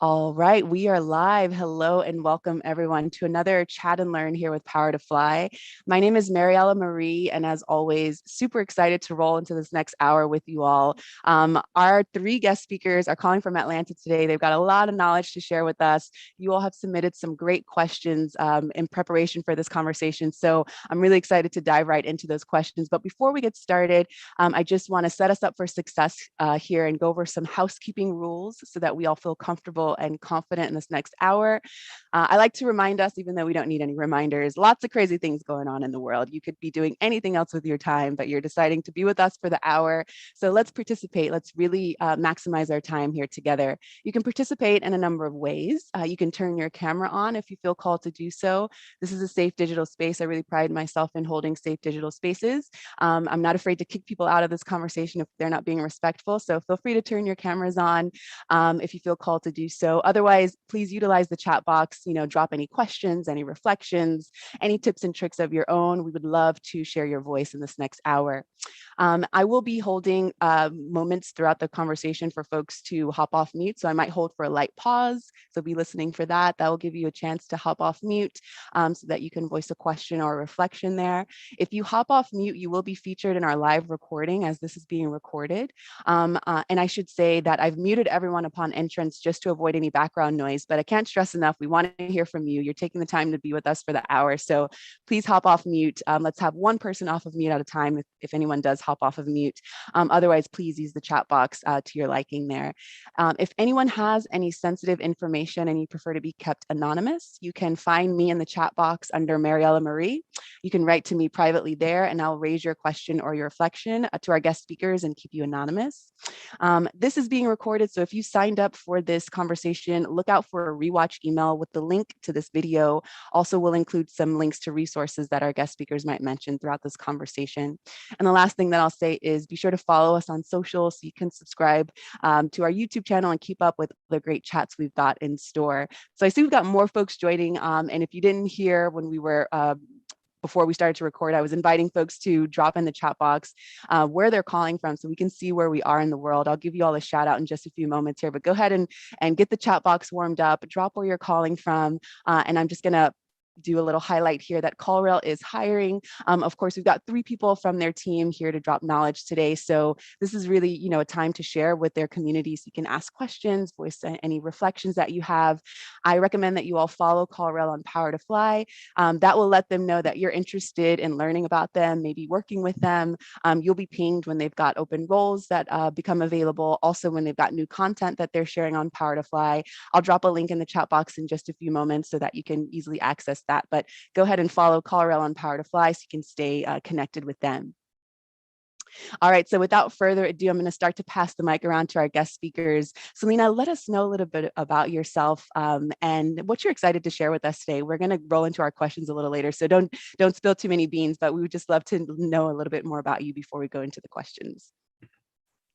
All right, we are live. Hello and welcome everyone to another Chat and Learn here with Power to Fly. My name is Mariella Marie, and as always, super excited to roll into this next hour with you all. Our three guest speakers are calling from Atlanta today. They've got a lot of knowledge to share with us. You all have submitted some great questions in preparation for this conversation, so I'm really excited to dive right into those questions. But before we get started, I just want to set us up for success here and go over some housekeeping rules so that we all feel comfortable and confident in this next hour. I like to remind us, even though we don't need any reminders, lots of crazy things going on in the world. You could be doing anything else with your time, but you're deciding to be with us for the hour. So let's participate. Let's really maximize our time here together. You can participate in a number of ways. You can turn your camera on if you feel called to do so. This is a safe digital space. I really pride myself in holding safe digital spaces. I'm not afraid to kick people out of this conversation if they're not being respectful. So feel free to turn your cameras on if you feel called to do so. Otherwise, please utilize the chat box, drop any questions, any reflections, any tips and tricks of your own. We would love to share your voice in this next hour. I will be holding moments throughout the conversation for folks to hop off mute. So I might hold for a light pause. So be listening for that. That will give you a chance to hop off mute so that you can voice a question or a reflection there. If you hop off mute, you will be featured in our live recording as this is being recorded. And I should say that I've muted everyone upon entrance just to avoid any background noise, but I can't stress enough. We want to hear from you. You're taking the time to be with us for the hour. So please hop off mute. Let's have one person off of mute at a time if anyone does hop off of mute. Otherwise, please use the chat box to your liking there. If anyone has any sensitive information and you prefer to be kept anonymous, you can find me in the chat box under Mariella Marie. You can write to me privately there and I'll raise your question or your reflection to our guest speakers and keep you anonymous. This is being recorded, so if you signed up for this conversation, look out for a rewatch email with the link to this video. Also, we'll include some links to resources that our guest speakers might mention throughout this conversation. And the last thing that I'll say is be sure to follow us on social so you can subscribe to our YouTube channel and keep up with the great chats we've got in store. So I see we've got more folks joining, and if you didn't hear when we were before we started to record, I was inviting folks to drop in the chat box where they're calling from so we can see where we are in the world. I'll give you all a shout out in just a few moments here, but go ahead and get the chat box warmed up, drop where you're calling from, and I'm just gonna do a little highlight here that CallRail is hiring. Of course, we've got 3 people from their team here to drop knowledge today. So this is really, a time to share with their communities. You can ask questions, voice any reflections that you have. I recommend that you all follow CallRail on Power to Fly. That will let them know that you're interested in learning about them, maybe working with them. You'll be pinged when they've got open roles that become available. Also, when they've got new content that they're sharing on Power to Fly. I'll drop a link in the chat box in just a few moments so that you can easily access that, but go ahead and follow CallRail on Power to Fly so you can stay connected with them. All right, so without further ado, I'm going to start to pass the mic around to our guest speakers. Selina, let us know a little bit about yourself and what you're excited to share with us today. We're going to roll into our questions a little later, so don't spill too many beans, but we would just love to know a little bit more about you before we go into the questions.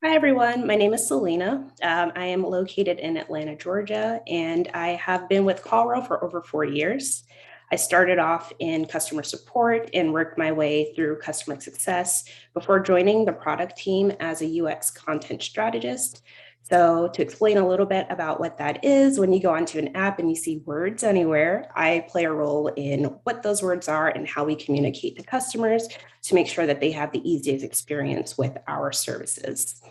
Hi, everyone. My name is Selina. I am located in Atlanta, Georgia, and I have been with CallRail for over 4 years. I started off in customer support and worked my way through customer success before joining the product team as a UX content strategist. So to explain a little bit about what that is, when you go onto an app and you see words anywhere, I play a role in what those words are and how we communicate to customers to make sure that they have the easiest experience with our services.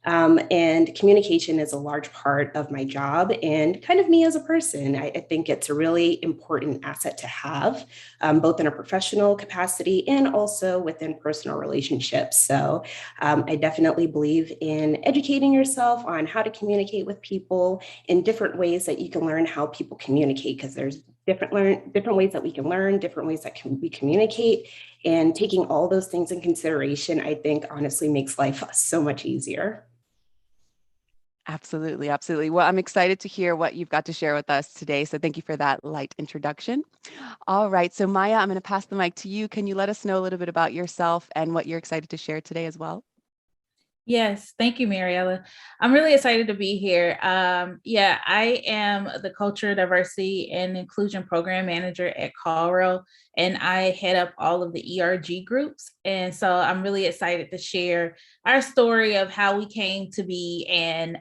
And communication is a large part of my job and kind of me as a person. I think it's a really important asset to have, both in a professional capacity and also within personal relationships. So I definitely believe in educating yourself on how to communicate with people in different ways that you can learn how people communicate, because there's different ways that we can learn, different ways that we communicate, and taking all those things in consideration, I think honestly makes life so much easier. Absolutely, absolutely. Well, I'm excited to hear what you've got to share with us today. So thank you for that light introduction. All right, so Maya, I'm going to pass the mic to you. Can you let us know a little bit about yourself and what you're excited to share today as well? Yes, thank you, Mariella. I'm really excited to be here. I am the Culture, Diversity, and Inclusion Program Manager at CallRail, and I head up all of the ERG groups. And so I'm really excited to share our story of how we came to be and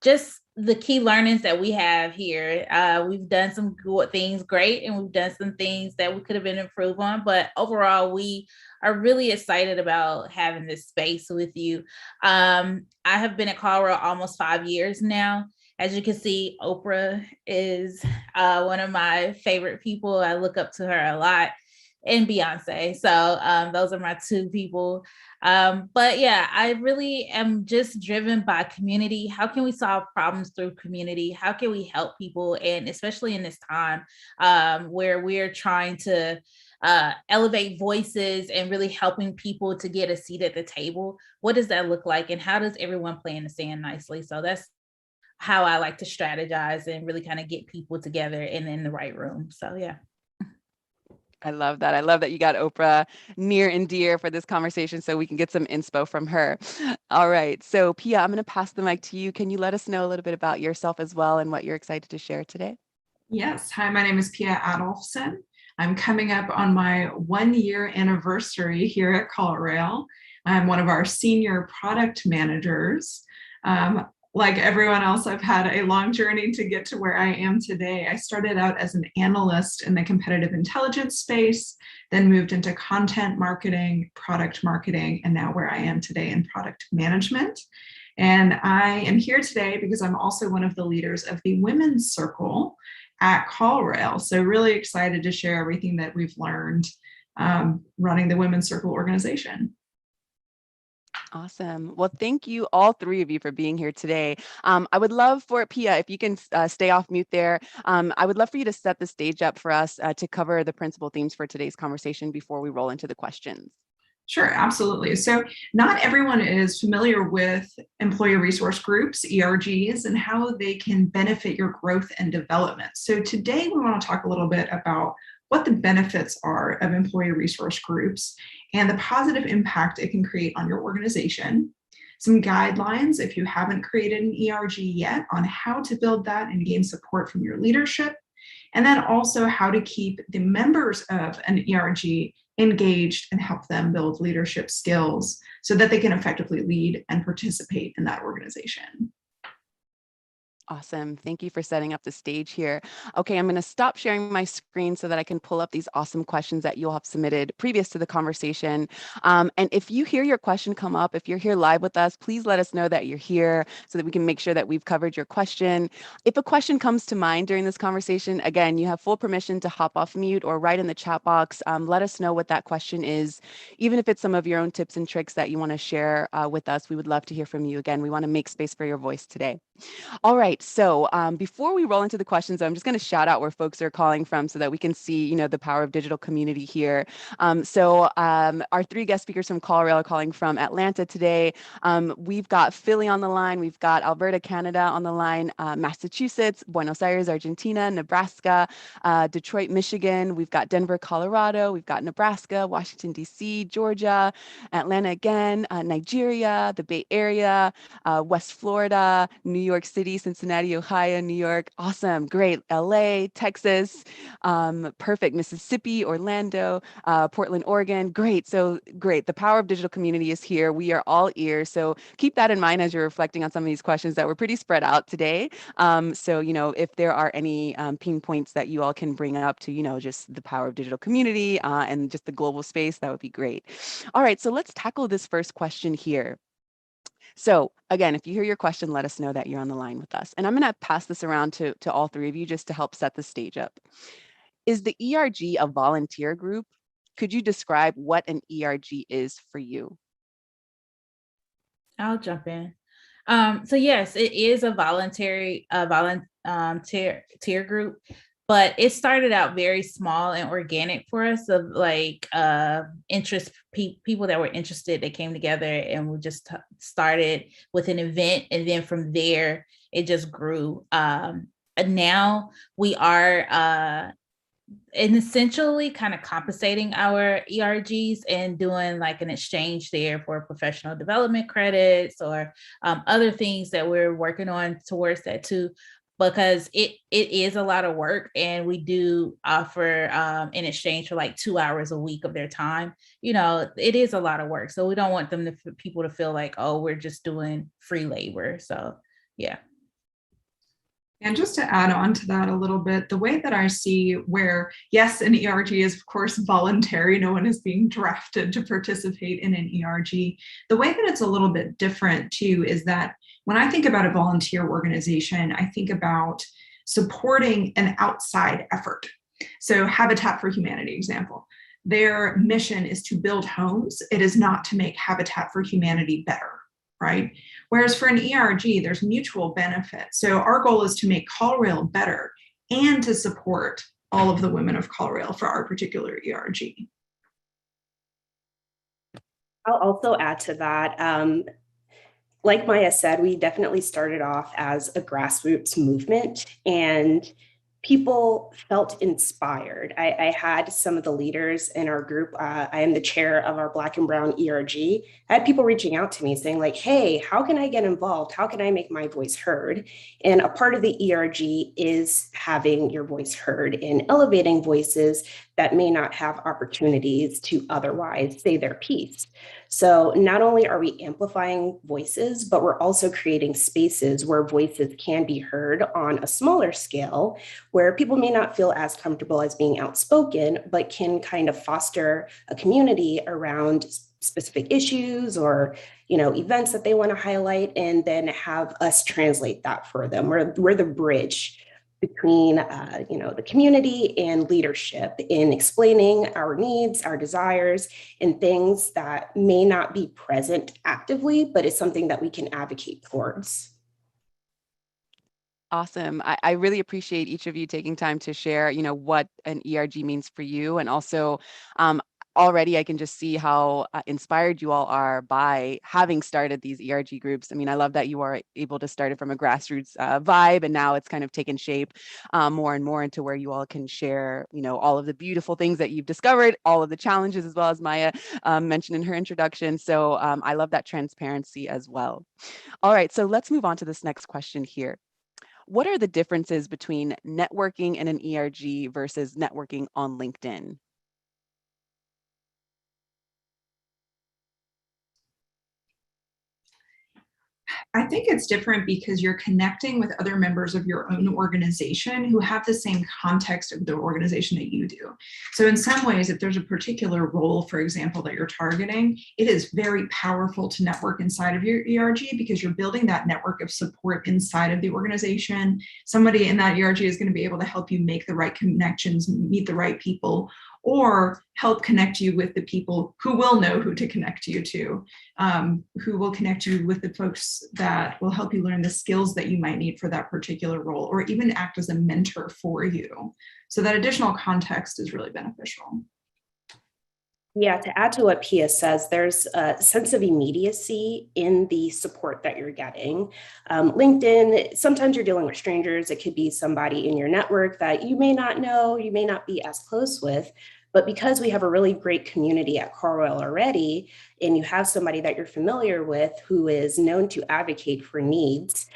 just the key learnings that we have here. We've done some good things great, and we've done some things that we could have been improved on. But overall, we are really excited about having this space with you. I have been at CallRail almost 5 years now. As you can see, Oprah is one of my favorite people. I look up to her a lot, and Beyonce. So those are my two people. But yeah, I really am just driven by community. How can we solve problems through community? How can we help people? And especially in this time where we're trying to elevate voices and really helping people to get a seat at the table, what does that look like? And how does everyone play in the sand nicely? So that's how I like to strategize and really kind of get people together and in the right room. So yeah. I love that. I love that you got Oprah near and dear for this conversation so we can get some inspo from her. All right. So Pia, I'm going to pass the mic to you. Can you let us know a little bit about yourself as well and what you're excited to share today? Yes. Hi, my name is Pia Adolphsen. I'm coming up on my 1-year anniversary here at CallRail. I'm one of our senior product managers. Like everyone else, I've had a long journey to get to where I am today. I started out as an analyst in the competitive intelligence space, then moved into content marketing, product marketing, and now where I am today in product management. And I am here today because I'm also one of the leaders of the Women's Circle at CallRail. So really excited to share everything that we've learned running the Women's Circle organization. Awesome. Well, thank you, all three of you, for being here today. I would love for Pia, if you can stay off mute there, I would love for you to set the stage up for us to cover the principal themes for today's conversation before we roll into the questions. Sure, absolutely. So not everyone is familiar with employee resource groups, ERGs, and how they can benefit your growth and development. So today we want to talk a little bit about what the benefits are of employee resource groups and the positive impact it can create on your organization. Some guidelines, if you haven't created an ERG yet, on how to build that and gain support from your leadership. And then also how to keep the members of an ERG engaged and help them build leadership skills so that they can effectively lead and participate in that organization. Awesome. Thank you for setting up the stage here. Okay, I'm going to stop sharing my screen so that I can pull up these awesome questions that you'll have submitted previous to the conversation. And if you hear your question come up, if you're here live with us, please let us know that you're here so that we can make sure that we've covered your question. If a question comes to mind during this conversation, again, you have full permission to hop off mute or write in the chat box. Let us know what that question is. Even if it's some of your own tips and tricks that you want to share with us, we would love to hear from you. Again, we want to make space for your voice today. All right, so before we roll into the questions, I'm just going to shout out where folks are calling from so that we can see, the power of digital community here. Our three guest speakers from CallRail are calling from Atlanta today. We've got Philly on the line, we've got Alberta, Canada on the line, Massachusetts, Buenos Aires, Argentina, Nebraska, Detroit, Michigan. We've got Denver, Colorado. We've got Nebraska, Washington, D.C., Georgia, Atlanta again, Nigeria, the Bay Area, West Florida, New York City, Cincinnati, Ohio, New York. Awesome. Great. LA, Texas. Perfect. Mississippi, Orlando, Portland, Oregon. Great. So great. The power of digital community is here. We are all ears. So keep that in mind as you're reflecting on some of these questions that were pretty spread out today. If there are any pain points that you all can bring up to, just the power of digital community and just the global space, that would be great. All right. So let's tackle this first question here. So again, if you hear your question, let us know that you're on the line with us. And I'm going to pass this around to all three of you just to help set the stage up. Is the ERG a volunteer group? Could you describe what an ERG is for you? I'll jump in. So yes, it is a volunteer group, but it started out very small and organic for us of like people that were interested. They came together and we just started with an event. And then from there, it just grew. And now we are and essentially kind of compensating our ERGs and doing like an exchange there for professional development credits or other things that we're working on towards that too, because it is a lot of work, and we do offer in exchange for like 2 hours a week of their time. It is a lot of work, so we don't want people to feel like, oh, we're just doing free labor. So yeah. And just to add on to that a little bit, the way that I see where, yes, an ERG is of course voluntary, no one is being drafted to participate in an ERG. The way that it's a little bit different too is that when I think about a volunteer organization, I think about supporting an outside effort. So Habitat for Humanity example, their mission is to build homes. It is not to make Habitat for Humanity better, right? Whereas for an ERG, there's mutual benefit. So our goal is to make CallRail better and to support all of the women of CallRail for our particular ERG. I'll also add to that. Like Maya said, we definitely started off as a grassroots movement, and people felt inspired. I had some of the leaders in our group. I am the chair of our Black and Brown ERG. I had people reaching out to me saying like, hey, how can I get involved? How can I make my voice heard? And a part of the ERG is having your voice heard and elevating voices that may not have opportunities to otherwise say their piece. So not only are we amplifying voices, but we're also creating spaces where voices can be heard on a smaller scale, where people may not feel as comfortable as being outspoken, but can kind of foster a community around specific issues or events that they want to highlight, and then have us translate that for them. We're the bridge between the community and leadership in explaining our needs, our desires, and things that may not be present actively, but it's something that we can advocate towards. Awesome. I really appreciate each of you taking time to share, what an ERG means for you. And also, already I can just see how inspired you all are by having started these ERG groups. I mean, I love that you are able to start it from a grassroots vibe, and now it's kind of taken shape more and more into where you all can share, all of the beautiful things that you've discovered, all of the challenges, as well as Maya mentioned in her introduction. So I love that transparency as well. All right, so let's move on to this next question here. What are the differences between networking in an ERG versus networking on LinkedIn? I think it's different because you're connecting with other members of your own organization who have the same context of the organization that you do. So in some ways, if there's a particular role, for example, that you're targeting, it is very powerful to network inside of your ERG because you're building that network of support inside of the organization. Somebody in that ERG is going to be able to help you make the right connections, meet the right people, or help connect you with the people who will know who to connect you to, who will connect you with the folks that will help you learn the skills that you might need for that particular role, or even act as a mentor for you. So that additional context is really beneficial. Yeah, to add to what Pia says, there's a sense of immediacy in the support that you're getting. LinkedIn, sometimes you're dealing with strangers. It could be somebody in your network that you may not know, you may not be as close with. But because we have a really great community at CallRail already, and you have somebody that you're familiar with who is known to advocate for needs,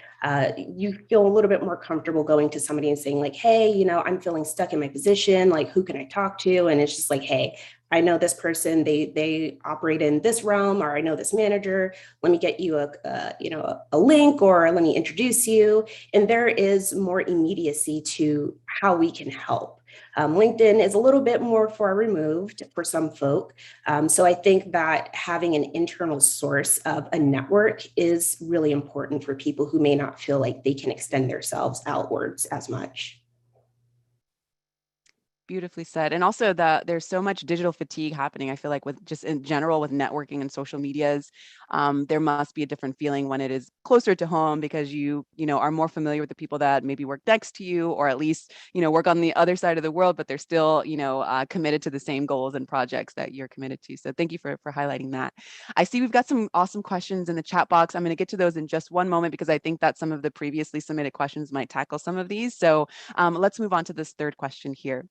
you feel a little bit more comfortable going to somebody and saying like, hey, I'm feeling stuck in my position. Like, who can I talk to? And it's just like, hey, I know this person, they operate in this realm, or I know this manager. Let me get you a link, or let me introduce you. And there is more immediacy to how we can help. LinkedIn is a little bit more far removed for some folk. So I think that having an internal source of a network is really important for people who may not feel like they can extend themselves outwards as much. Beautifully said. And also there's so much digital fatigue happening. I feel like with just in general with networking and social medias, there must be a different feeling when it is closer to home because you are more familiar with the people that maybe work next to you, or at least, work on the other side of the world, but they're still, committed to the same goals and projects that you're committed to. So thank you for highlighting that. I see we've got some awesome questions in the chat box. I'm going to get to those in just one moment because I think that some of the previously submitted questions might tackle some of these. So let's move on to this third question here.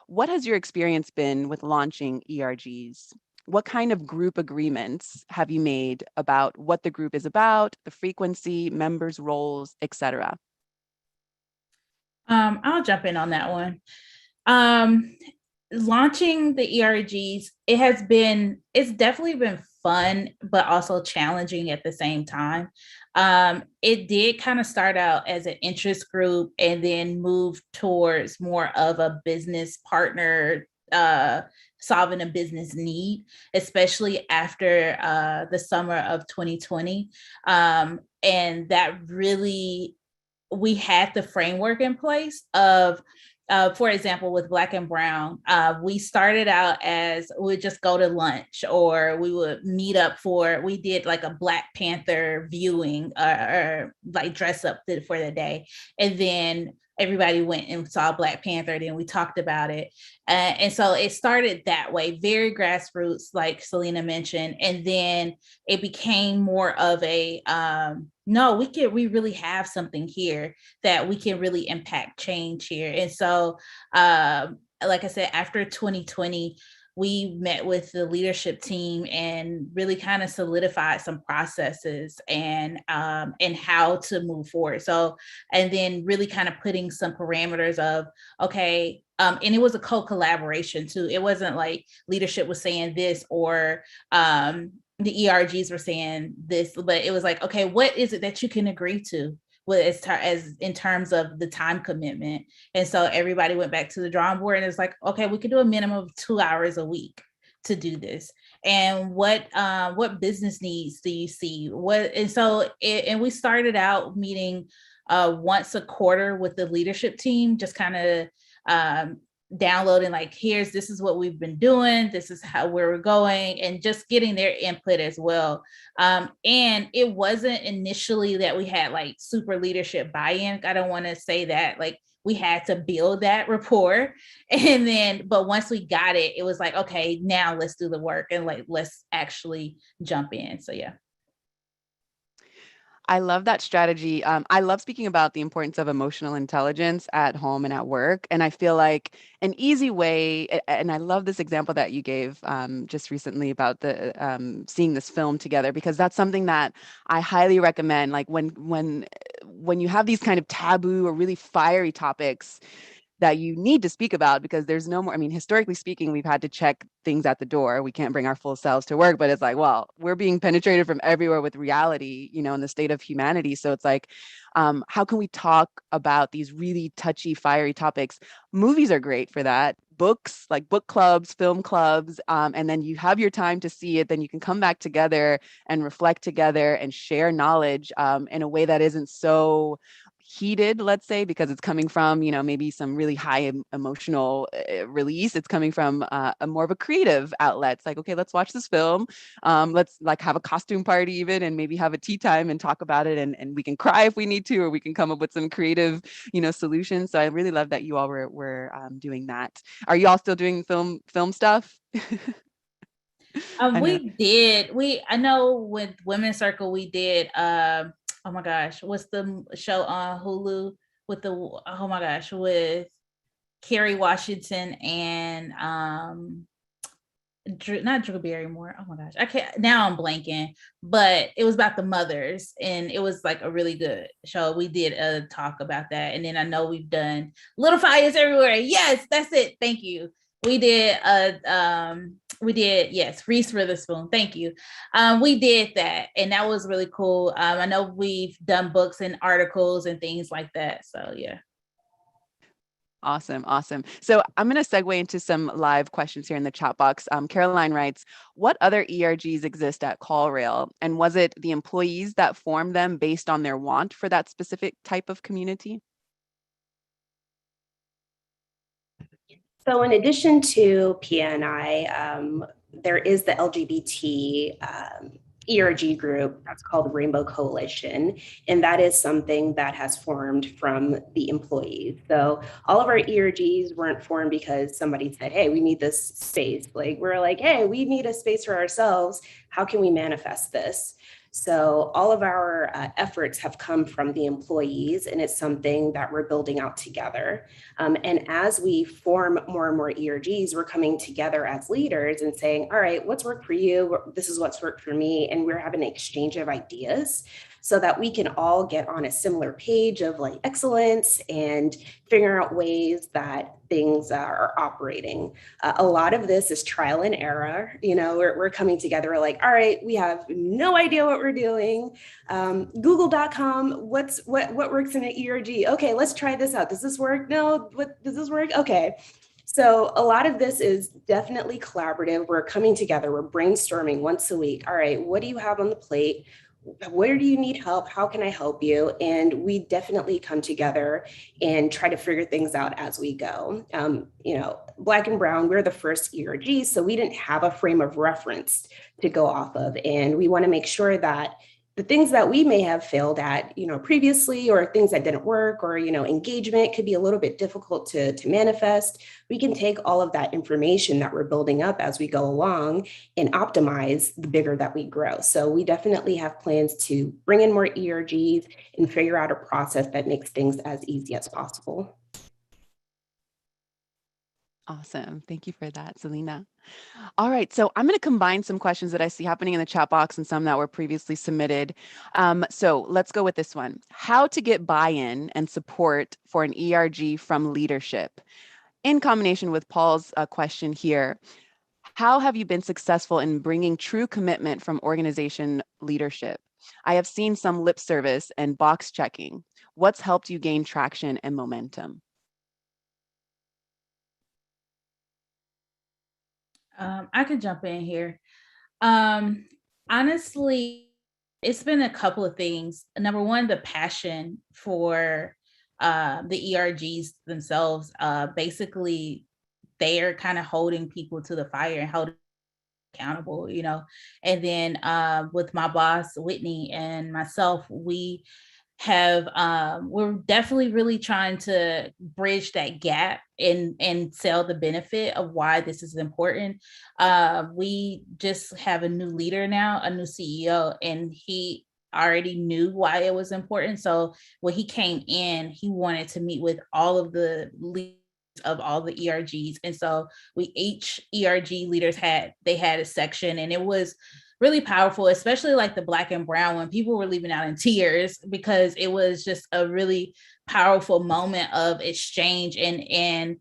What has your experience been with launching ERGs? What kind of group agreements have you made about what the group is about, the frequency, members' roles, etc.? I'll jump in on that one. Launching the ERGs, it's definitely been fun, but also challenging at the same time. It did kind of start out as an interest group and then move towards more of a business partner, solving a business need, especially after the summer of 2020. And that really, we had the framework in place of, for example, with Black and Brown, we started out as we would just go to lunch, or we would meet up we did like a Black Panther viewing, or like dress up for the day. And then everybody went and saw Black Panther, then we talked about it. And so it started that way, very grassroots, like Selina mentioned. And then it became more of a, no, we really have something here that we can really impact change here. And so, like I said, after 2020, we met with the leadership team and really kind of solidified some processes and how to move forward. So, and then really kind of putting some parameters of, okay, and it was a co-collaboration too. It wasn't like leadership was saying this, or the ERGs were saying this, but it was like, okay, what is it that you can agree to? Well, as in terms of the time commitment. And so everybody went back to the drawing board, and it's like, okay, we could do a minimum of 2 hours a week to do this. And what business needs do you see? And we started out meeting once a quarter with the leadership team, just kind of downloading like, this is what we've been doing, this is where we're going, and just getting their input as well. And it wasn't initially that we had like super leadership buy-in. I don't want to say that, like, we had to build that rapport. And then, but once we got it, it was like, okay, now let's do the work and like, let's actually jump in. So yeah. I love that strategy. I love speaking about the importance of emotional intelligence at home and at work. And I feel like an easy way, and I love this example that you gave just recently about the seeing this film together, because that's something that I highly recommend. Like when you have these kind of taboo or really fiery topics that you need to speak about, because there's no more, I mean, historically speaking, we've had to check things at the door. We can't bring our full selves to work, but it's like, well, we're being penetrated from everywhere with reality, in the state of humanity. So it's like, how can we talk about these really touchy, fiery topics? Movies are great for that. Books, like book clubs, film clubs, and then you have your time to see it. Then you can come back together and reflect together and share knowledge in a way that isn't so heated, let's say, because it's coming from, maybe some really high emotional release. It's coming from a more of a creative outlet. It's like, okay, let's watch this film. Let's like have a costume party even, and maybe have a tea time and talk about it. And we can cry if we need to, or we can come up with some creative, solutions. So I really love that you all were doing that. Are you all still doing film stuff? I know with Women's Circle, we did, oh my gosh, what's the show on Hulu with with Kerry Washington and not Drew Barrymore. Oh my gosh, I can't, now I'm blanking, but it was about the mothers, and it was like a really good show. We did a talk about that. And then I know we've done Little Fires Everywhere. Yes, that's it. Thank you. We did yes, Reese Witherspoon. Thank you. We did that, and that was really cool. I know we've done books and articles and things like that. So yeah. Awesome. So I'm going to segue into some live questions here in the chat box. Caroline writes, what other ERGs exist at CallRail? And was it the employees that formed them based on their want for that specific type of community? So in addition to Pia and I, there is the LGBT ERG group that's called Rainbow Coalition, and that is something that has formed from the employees. So all of our ERGs weren't formed because somebody said, hey, we need this space. Like, we're like, hey, we need a space for ourselves. How can we manifest this? So all of our efforts have come from the employees, and it's something that we're building out together. And as we form more and more ERGs, we're coming together as leaders and saying, all right, what's worked for you? This is what's worked for me. And we're having an exchange of ideas. so that we can all get on a similar page of like excellence and figure out ways that things are operating. A lot of this is trial and error. We're coming together, we're like, all right, we have no idea what we're doing. Google.com, what works in an ERG? Okay, let's try this out. Does this work? No, does this work? Okay. So a lot of this is definitely collaborative. We're coming together, we're brainstorming once a week. All right, what do you have on the plate? Where do you need help? How can I help you? And we definitely come together and try to figure things out as we go. Black and Brown, we're the first ERG, so we didn't have a frame of reference to go off of. And we want to make sure that the things that we may have failed at, previously, or things that didn't work, or, engagement could be a little bit difficult to manifest. We can take all of that information that we're building up as we go along and optimize the bigger that we grow. So we definitely have plans to bring in more ERGs and figure out a process that makes things as easy as possible. Awesome. Thank you for that, Selina. All right. So I'm going to combine some questions that I see happening in the chat box and some that were previously submitted. So let's go with this one. How to get buy-in and support for an ERG from leadership? In combination with Paul's question here, how have you been successful in bringing true commitment from organization leadership? I have seen some lip service and box checking. What's helped you gain traction and momentum? I could jump in here. Honestly, it's been a couple of things. Number one, the passion for the ERGs themselves. Basically, they are kind of holding people to the fire and holding accountable, And then with my boss, Whitney, and myself, we're definitely really trying to bridge that gap and sell the benefit of why this is important. We just have a new leader now, a new CEO, and he already knew why it was important. So when he came in, he wanted to meet with all of the leaders of all the ERGs. And so each ERG leaders had a section, and it was really powerful, especially like the Black and Brown, when people were leaving out in tears, because it was just a really powerful moment of exchange. And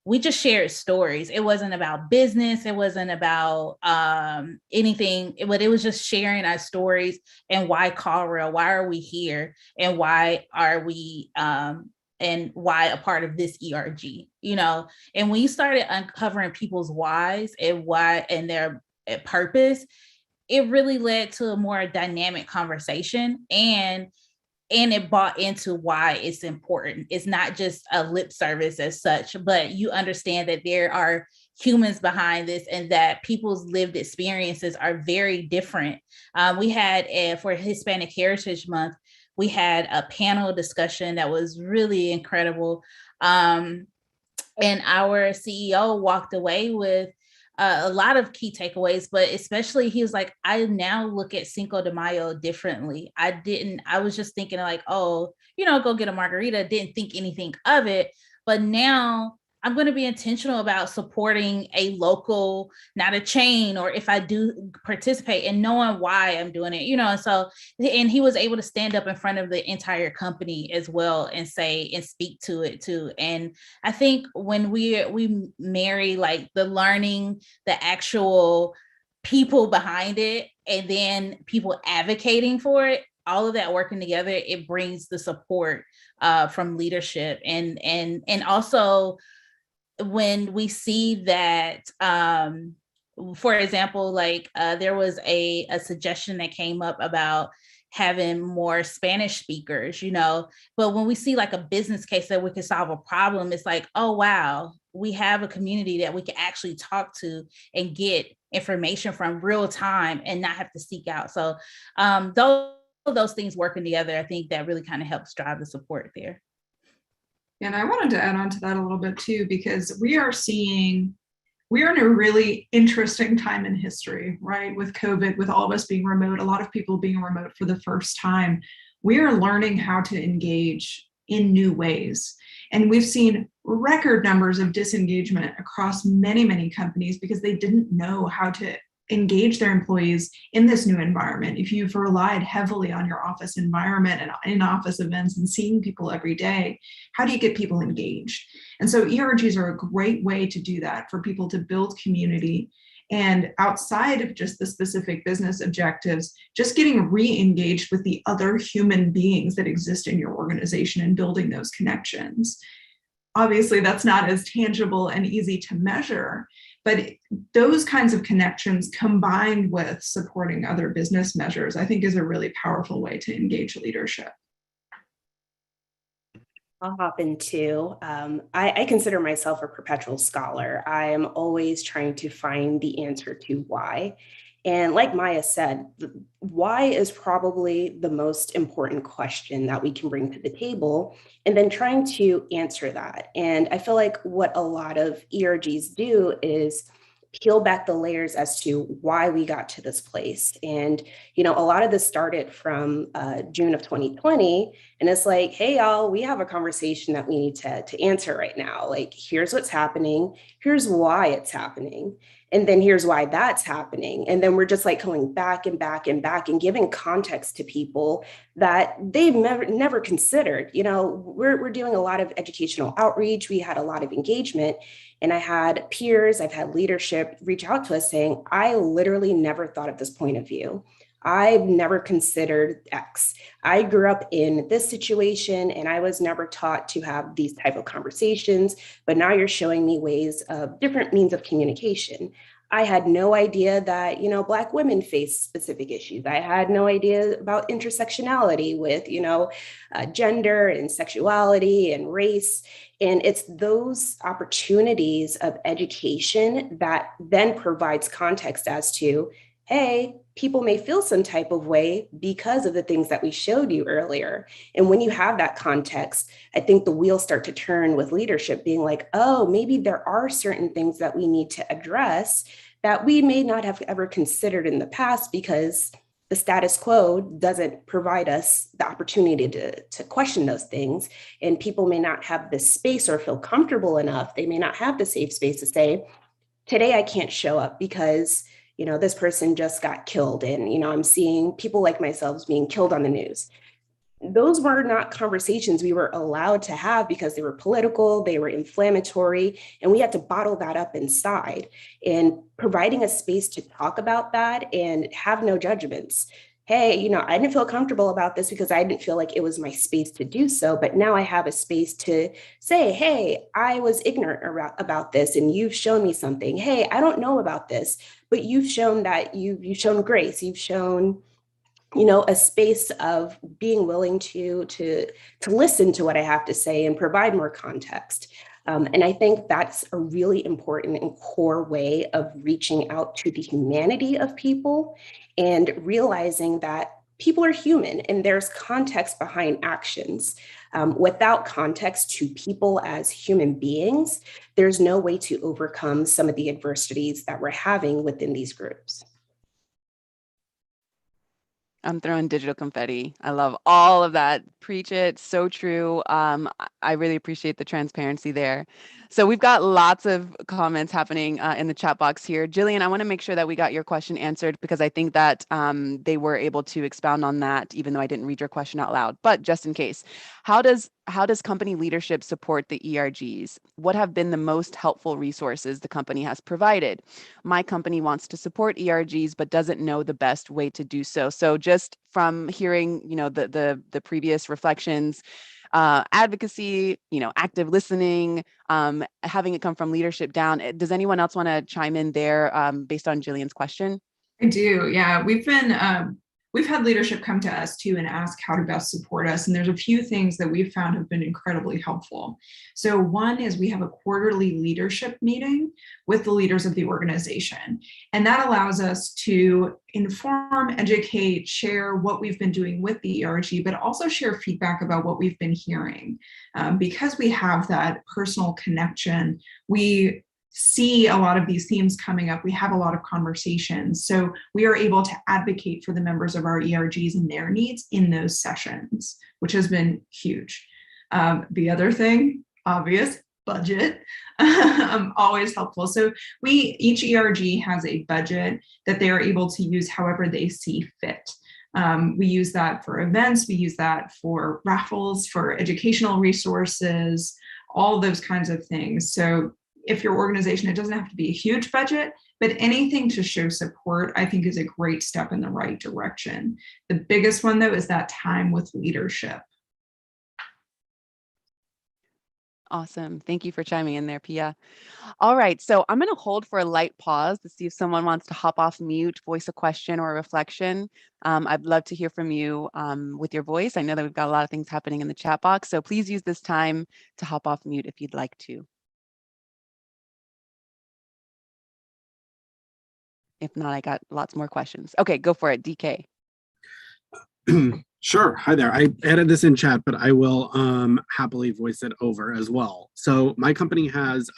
we just shared stories. It wasn't about business. It wasn't about anything, but it was just sharing our stories and why CallRail, why are we here? And why are we, and why a part of this ERG, and when you started uncovering people's whys and why and their purpose, it really led to a more dynamic conversation, and it bought into why it's important. It's not just a lip service as such, but you understand that there are humans behind this and that people's lived experiences are very different. We had for Hispanic Heritage Month, we had a panel discussion that was really incredible. And our CEO walked away with a lot of key takeaways, but especially he was like, I now look at Cinco de Mayo differently. I was just thinking like, oh, go get a margarita, didn't think anything of it. But now I'm going to be intentional about supporting a local, not a chain, or if I do participate, and knowing why I'm doing it, And so, and he was able to stand up in front of the entire company as well and say and speak to it too. And I think when we marry like the learning, the actual people behind it, and then people advocating for it, all of that working together, it brings the support from leadership, and also when we see that, for example, like there was a suggestion that came up about having more Spanish speakers, but when we see like a business case that we can solve a problem, it's like, oh, wow, we have a community that we can actually talk to and get information from real time and not have to seek out. So those things working together, I think that really kind of helps drive the support there. And I wanted to add on to that a little bit too, because we are in a really interesting time in history, right? With COVID, with all of us being remote, a lot of people being remote for the first time, we are learning how to engage in new ways. And we've seen record numbers of disengagement across many, many companies because they didn't know how to engage their employees in this new environment, if you've relied heavily on your office environment and in-office events and seeing people every day, how do you get people engaged? And so ERGs are a great way to do that, for people to build community. And outside of just the specific business objectives, just getting re-engaged with the other human beings that exist in your organization and building those connections. Obviously, that's not as tangible and easy to measure, but those kinds of connections combined with supporting other business measures, I think, is a really powerful way to engage leadership. I'll hop in too. I consider myself a perpetual scholar. I am always trying to find the answer to why. And like Maya said, why is probably the most important question that we can bring to the table, and then trying to answer that. And I feel like what a lot of ERGs do is peel back the layers as to why we got to this place. And, a lot of this started from June of 2020. And it's like, hey, y'all, we have a conversation that we need to answer right now. Like, here's what's happening. Here's why it's happening. And then here's why that's happening. And then we're just like going back and back and back and giving context to people that they've never considered. We're doing a lot of educational outreach. We had a lot of engagement. And I had peers, I've had leadership reach out to us saying, I literally never thought of this point of view. I've never considered X. I grew up in this situation and I was never taught to have these type of conversations, but now you're showing me ways of different means of communication. I had no idea that, Black women face specific issues. I had no idea about intersectionality with, gender and sexuality and race. And it's those opportunities of education that then provides context as to, hey, people may feel some type of way because of the things that we showed you earlier. And when you have that context, I think the wheels start to turn with leadership being like, oh, maybe there are certain things that we need to address that we may not have ever considered in the past because the status quo doesn't provide us the opportunity to question those things. And people may not have the space or feel comfortable enough. They may not have the safe space to say, today I can't show up because this person just got killed. And, I'm seeing people like myself being killed on the news. Those were not conversations we were allowed to have because they were political, they were inflammatory, and we had to bottle that up inside. And providing a space to talk about that and have no judgments. Hey, I didn't feel comfortable about this because I didn't feel like it was my space to do so. But now I have a space to say, hey, I was ignorant about this and you've shown me something. Hey, I don't know about this, but you've shown that you've shown grace. You've shown, a space of being willing to listen to what I have to say and provide more context. And I think that's a really important and core way of reaching out to the humanity of people and realizing that people are human and there's context behind actions. Without context to people as human beings, there's no way to overcome some of the adversities that we're having within these groups. I'm throwing digital confetti. I love all of that. Preach it. So true. I really appreciate the transparency there. So we've got lots of comments happening in the chat box here. Jillian, I want to make sure that we got your question answered because I think that they were able to expound on that, even though I didn't read your question out loud. But just in case, how does company leadership support the ERGs? What have been the most helpful resources the company has provided? My company wants to support ERGs, but doesn't know the best way to do so. So just from hearing, the previous reflections, advocacy, active listening, having it come from leadership down. Does anyone else want to chime in there based on Jillian's question? I do. Yeah, we've had leadership come to us too and ask how to best support us. And there's a few things that we've found have been incredibly helpful. So one is we have a quarterly leadership meeting with the leaders of the organization. And that allows us to inform, educate, share what we've been doing with the ERG, but also share feedback about what we've been hearing. Because we have that personal connection, we see a lot of these themes coming up. We have a lot of conversations. So we are able to advocate for the members of our ERGs and their needs in those sessions, which has been huge. The other thing, obvious, budget, always helpful. So each ERG has a budget that they are able to use however they see fit. We use that for events, we use that for raffles, for educational resources, all those kinds of things. So if your organization, it doesn't have to be a huge budget, but anything to show support, I think, is a great step in the right direction. The biggest one, though, is that time with leadership. Awesome. Thank you for chiming in there, Pia. All right, so I'm going to hold for a light pause to see if someone wants to hop off mute, voice a question or a reflection. I'd love to hear from you with your voice. I know that we've got a lot of things happening in the chat box, so please use this time to hop off mute if you'd like to. If not, I got lots more questions. Okay, go for it, DK. Sure. Hi there. I added this in chat, but I will happily voice it over as well. So my company has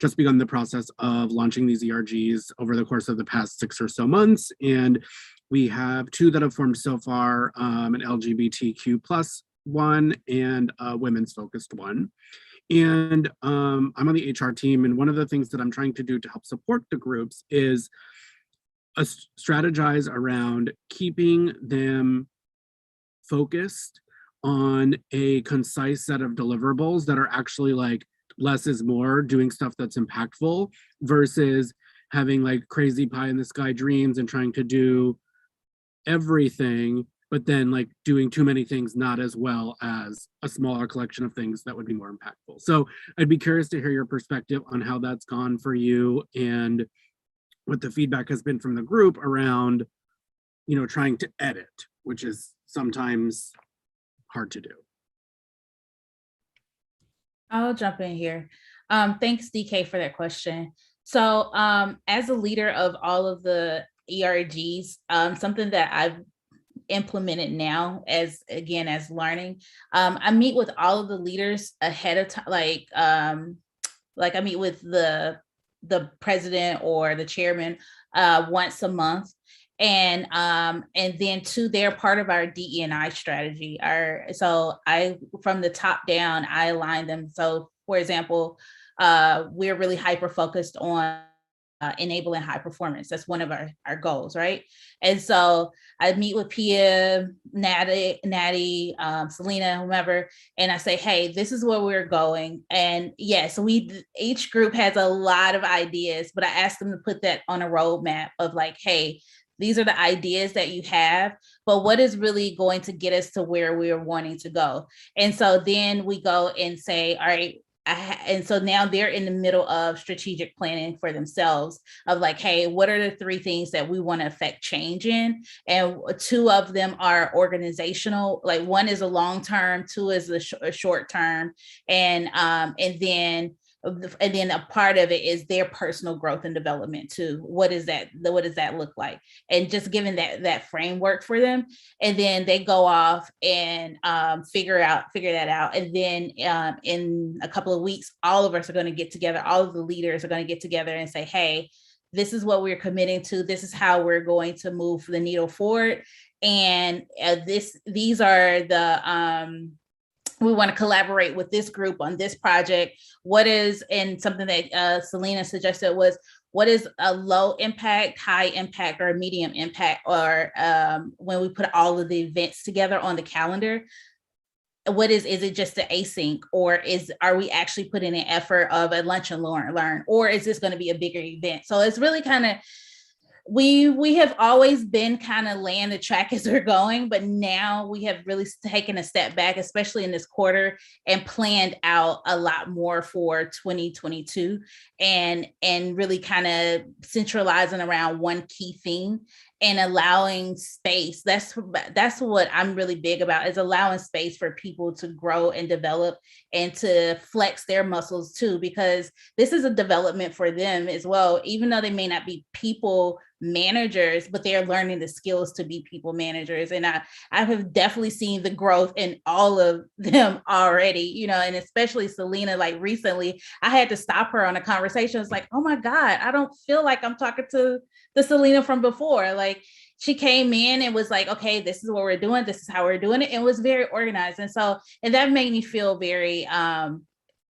just begun the process of launching these ERGs over the course of the past 6 or so months. And we have 2 that have formed so far, an LGBTQ plus one and a women's focused one. And I'm on the HR team. And one of the things that I'm trying to do to help support the groups is strategize around keeping them focused on a concise set of deliverables that are actually like less is more, doing stuff that's impactful versus having like crazy pie in the sky dreams and trying to do everything, but then like doing too many things not as well as a smaller collection of things that would be more impactful. So I'd be curious to hear your perspective on how that's gone for you and what the feedback has been from the group around, you know, trying to edit, which is sometimes hard to do. I'll jump in here. Thanks, DK, for that question. So as a leader of all of the ERGs, something that I've implemented now as learning, I meet with all of the leaders ahead of time, like I meet with the president or the chairman once a month. And then they're part of our DE&I strategy. From the top down, I align them. So for example, we're really hyper focused on enabling high performance. That's one of our goals, right? And so I meet with Pia, Natty, Selina, whomever, and I say, hey, this is where we're going. And yeah, so each group has a lot of ideas, but I ask them to put that on a roadmap of like, hey, these are the ideas that you have, but what is really going to get us to where we're wanting to go? And so then we go and say, all right, and so now they're in the middle of strategic planning for themselves of like, hey, what are the 3 things that we want to affect change in? And 2 of them are organizational, like 1 is a long-term, 2 is a short-term. And then a part of it is their personal growth and development too. What does that look like? And just giving that framework for them. And then they go off and figure that out. And then in a couple of weeks, all of us are going to get together. All of the leaders are going to get together and say, hey, this is what we're committing to. This is how we're going to move the needle forward. And these are the we want to collaborate with this group on this project. And something that Selina suggested was, what is a low impact, high impact, or medium impact? Or when we put all of the events together on the calendar, is it just the async, or are we actually putting an effort of a lunch and learn, or is this going to be a bigger event? So it's really kind of, we have always been kind of laying the track as we're going, but now we have really taken a step back, especially in this quarter, and planned out a lot more for 2022 and really kind of centralizing around one key theme and allowing space. That's what I'm really big about, is allowing space for people to grow and develop and to flex their muscles too, because this is a development for them as well, even though they may not be people managers, but they're learning the skills to be people managers. And I have definitely seen the growth in all of them already, and especially Selina, like recently I had to stop her on a conversation. It's like, oh my God, I don't feel like I'm talking to the Selina from before. Like, she came in and was like, okay, this is what we're doing. This is how we're doing it. And was very organized. And that made me feel very,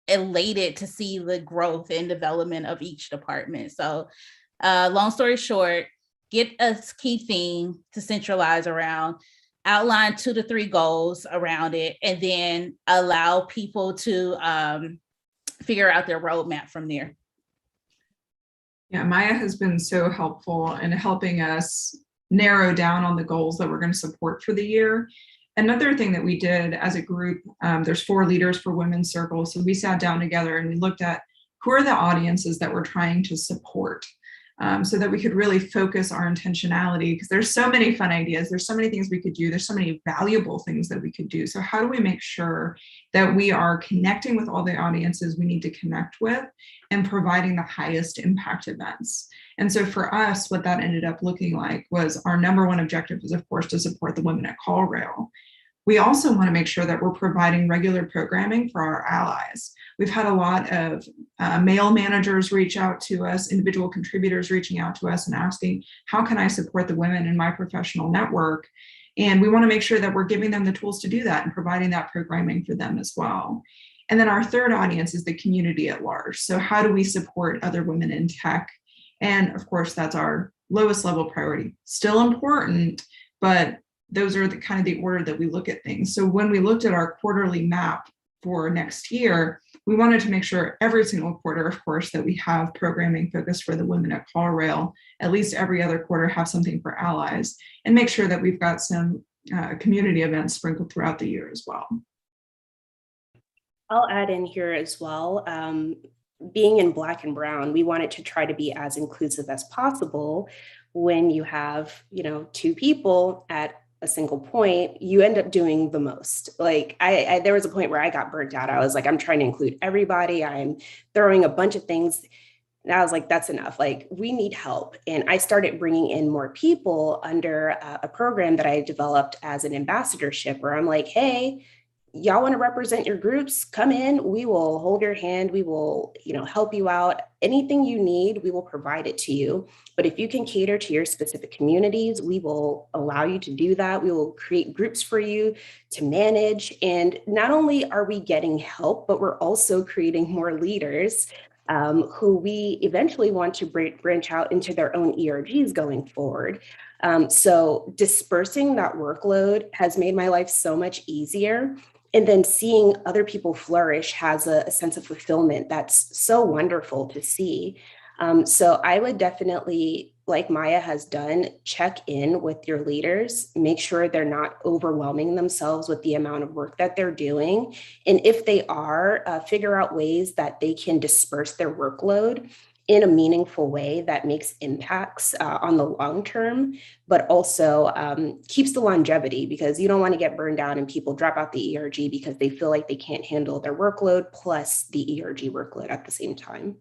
elated to see the growth and development of each department. So long story short, get a key theme to centralize around, outline 2 to 3 goals around it, and then allow people to figure out their roadmap from there. Yeah, Maya has been so helpful in helping us narrow down on the goals that we're going to support for the year. Another thing that we did as a group, there's 4 leaders for Women's Circle. So we sat down together and we looked at who are the audiences that we're trying to support, so that we could really focus our intentionality, because there's so many fun ideas. There's so many things we could do. There's so many valuable things that we could do. So how do we make sure that we are connecting with all the audiences we need to connect with and providing the highest impact events? And so for us, what that ended up looking like was our number one objective is, of course, to support the women at CallRail. We also want to make sure that we're providing regular programming for our allies. We've had a lot of male managers reach out to us, individual contributors reaching out to us and asking, how can I support the women in my professional network? And we want to make sure that we're giving them the tools to do that and providing that programming for them as well. And then our third audience is the community at large. So how do we support other women in tech? And of course, that's our lowest level priority. Still important, but those are the kind of the order that we look at things. So when we looked at our quarterly map for next year, we wanted to make sure every single quarter, of course, that we have programming focused for the women at CallRail, at least every other quarter have something for allies, and make sure that we've got some community events sprinkled throughout the year as well. I'll add in here as well. Being in Black and Brown, we wanted to try to be as inclusive as possible. When you have, 2 people at a single point, you end up doing the most. Like I there was a point where I got burnt out. I was like, I'm trying to include everybody. I'm throwing a bunch of things. And I was like, that's enough. Like, we need help. And I started bringing in more people under a program that I developed as an ambassadorship, where I'm like, hey, y'all want to represent your groups? Come in. We will hold your hand. We will, help you out. Anything you need, we will provide it to you. But if you can cater to your specific communities, we will allow you to do that. We will create groups for you to manage. And not only are we getting help, but we're also creating more leaders who we eventually want to branch out into their own ERGs going forward. So dispersing that workload has made my life so much easier. And then seeing other people flourish has a sense of fulfillment that's so wonderful to see. So I would definitely, like Maya has done, check in with your leaders, make sure they're not overwhelming themselves with the amount of work that they're doing. And if they are, figure out ways that they can disperse their workload in a meaningful way that makes impacts on the long term, but also keeps the longevity, because you don't want to get burned out and people drop out the ERG because they feel like they can't handle their workload plus the ERG workload at the same time.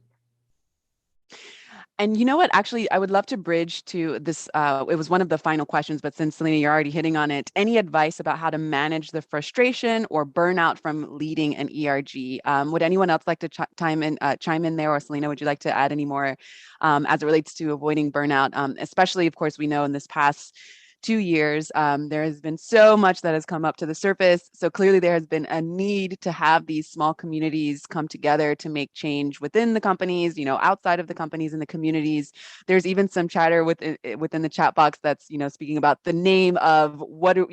And you know what, actually, I would love to bridge to this. It was one of the final questions, but since Selina, you're already hitting on it, any advice about how to manage the frustration or burnout from leading an ERG? Would anyone else like to chime in there? Or Selina, would you like to add any more as it relates to avoiding burnout? Especially, of course, we know in this past 2 years, there has been so much that has come up to the surface. So clearly there has been a need to have these small communities come together to make change within the companies, outside of the companies and the communities. There's even some chatter within the chat box that's, speaking about the name of what do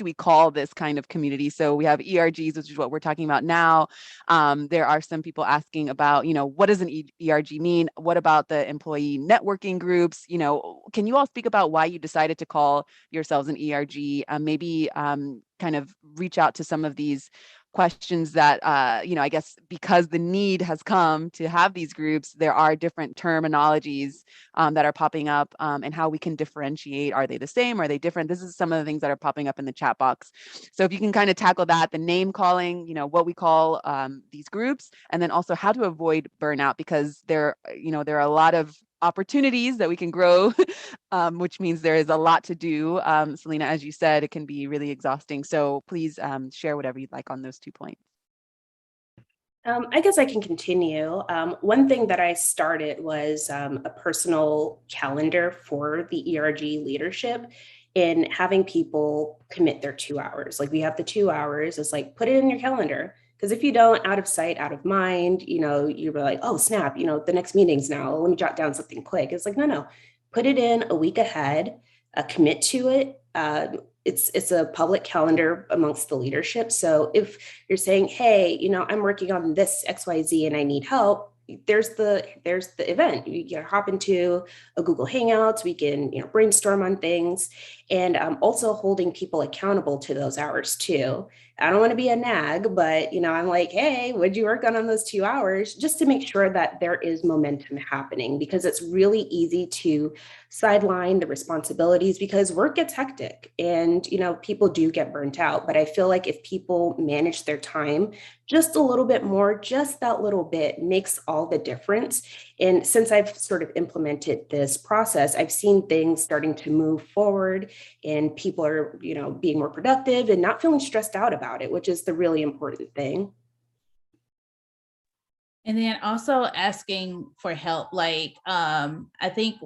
we call this kind of community? So we have ERGs, which is what we're talking about now. There are some people asking about, what does an ERG mean? What about the employee networking groups? Can you all speak about why you decided to call yourselves an ERG? Maybe kind of reach out to some of these questions that, I guess because the need has come to have these groups, there are different terminologies that are popping up, and how we can differentiate. Are they the same? Are they different? This is some of the things that are popping up in the chat box. So if you can kind of tackle that, the name calling, what we call these groups, and then also how to avoid burnout, because there are a lot of opportunities that we can grow, which means there is a lot to do. Selina, as you said, it can be really exhausting. So please share whatever you'd like on those 2 points. I guess I can continue. One thing that I started was a personal calendar for the ERG leadership, in having people commit their 2 hours. Like, we have the 2 hours. It's like, put it in your calendar. Because if you don't, out of sight, out of mind, you're like, oh, snap, the next meeting's now. Let me jot down something quick. It's like, no, put it in a week ahead, commit to it. It's a public calendar amongst the leadership. So if you're saying, hey, I'm working on this XYZ and I need help, there's the event. You can hop into a Google Hangouts. We can brainstorm on things, and also holding people accountable to those hours too. I don't want to be a nag, but I'm like, hey, what'd you work on those 2 hours? Just to make sure that there is momentum happening, because it's really easy to sideline the responsibilities because work gets hectic and people do get burnt out. But I feel like if people manage their time just a little bit more, just that little bit makes all the difference. And since I've sort of implemented this process, I've seen things starting to move forward, and people are, being more productive and not feeling stressed out about it, which is the really important thing. And then also asking for help. Like, I think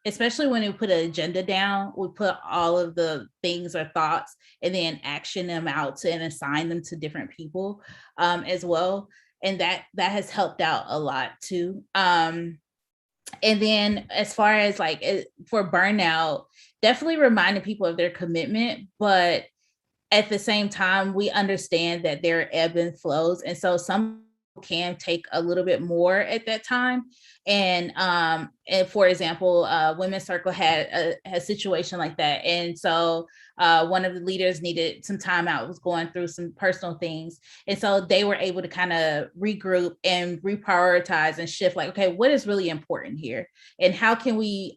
especially when we put an agenda down, we put all of the things or thoughts and then action them out and assign them to different people as well. And that has helped out a lot too. And then as far as like for burnout, definitely reminding people of their commitment, but at the same time, we understand that there are ebb and flows. And so some can take a little bit more at that time. And for example, Women's Circle had a situation like that. And so one of the leaders needed some time out, was going through some personal things. And so they were able to kind of regroup and reprioritize and shift, like, okay, what is really important here? And how can we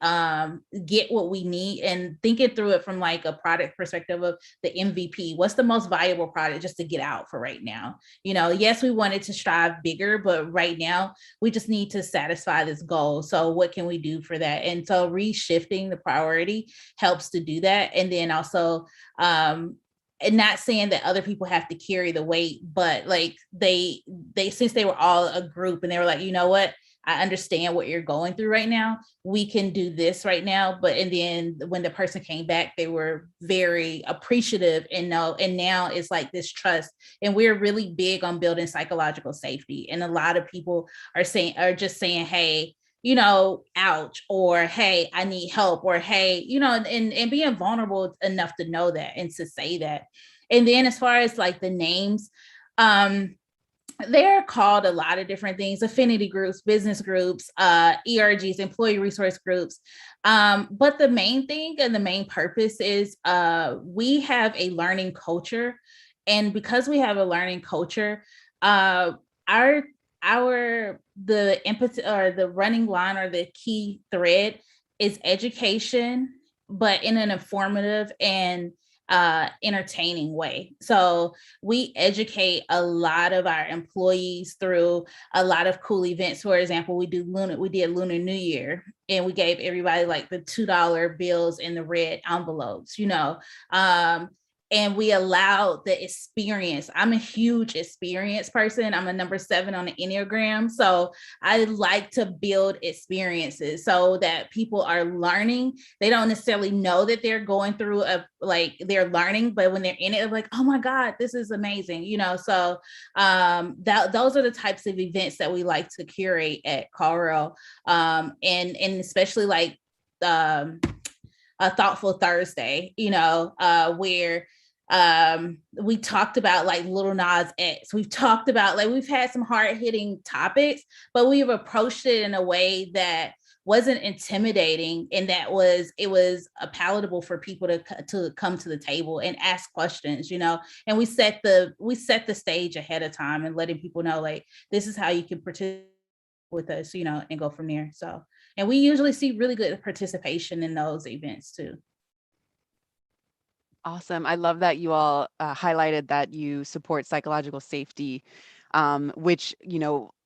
get what we need? And thinking through it from like a product perspective of the MVP, what's the most valuable product just to get out for right now? Yes, we wanted to strive bigger, but right now we just need to satisfy this goal. So what can we do for that? And so reshifting the priority helps to do that. And then also, and not saying that other people have to carry the weight, but like they since they were all a group and they were like, you know what, I understand what you're going through right now. We can do this right now. But and then when the person came back, they were very appreciative and now it's like this trust. And we're really big on building psychological safety. And a lot of people are just saying, hey, ouch, or hey, I need help, or hey, and being vulnerable enough to know that and to say that. And then as far as like the names, they're called a lot of different things: affinity groups, business groups, ERGs, employee resource groups. But the main thing and the main purpose is we have a learning culture. And because we have a learning culture, the empathy or the running line or the key thread is education, but in an informative and entertaining way. So we educate a lot of our employees through a lot of cool events. For example, we did Lunar New Year, and we gave everybody like the $2 bills in the red envelopes, and we allowed the experience. I'm a huge experience person. I'm a number 7 on the Enneagram. So I like to build experiences so that people are learning. They don't necessarily know that they're going through they're learning, but when they're in it, they're like, oh my God, this is amazing. So those are the types of events that we like to curate at CallRail. And especially like a Thoughtful Thursday, where we talked about like Little Nas X. We've talked about we've had some hard-hitting topics, but we've approached it in a way that wasn't intimidating, and it was palatable for people to come to the table and ask questions, and we set the stage ahead of time and letting people know like this is how you can participate with us, and go from there. So, and we usually see really good participation in those events too. Awesome. I love that you all highlighted that you support psychological safety, which,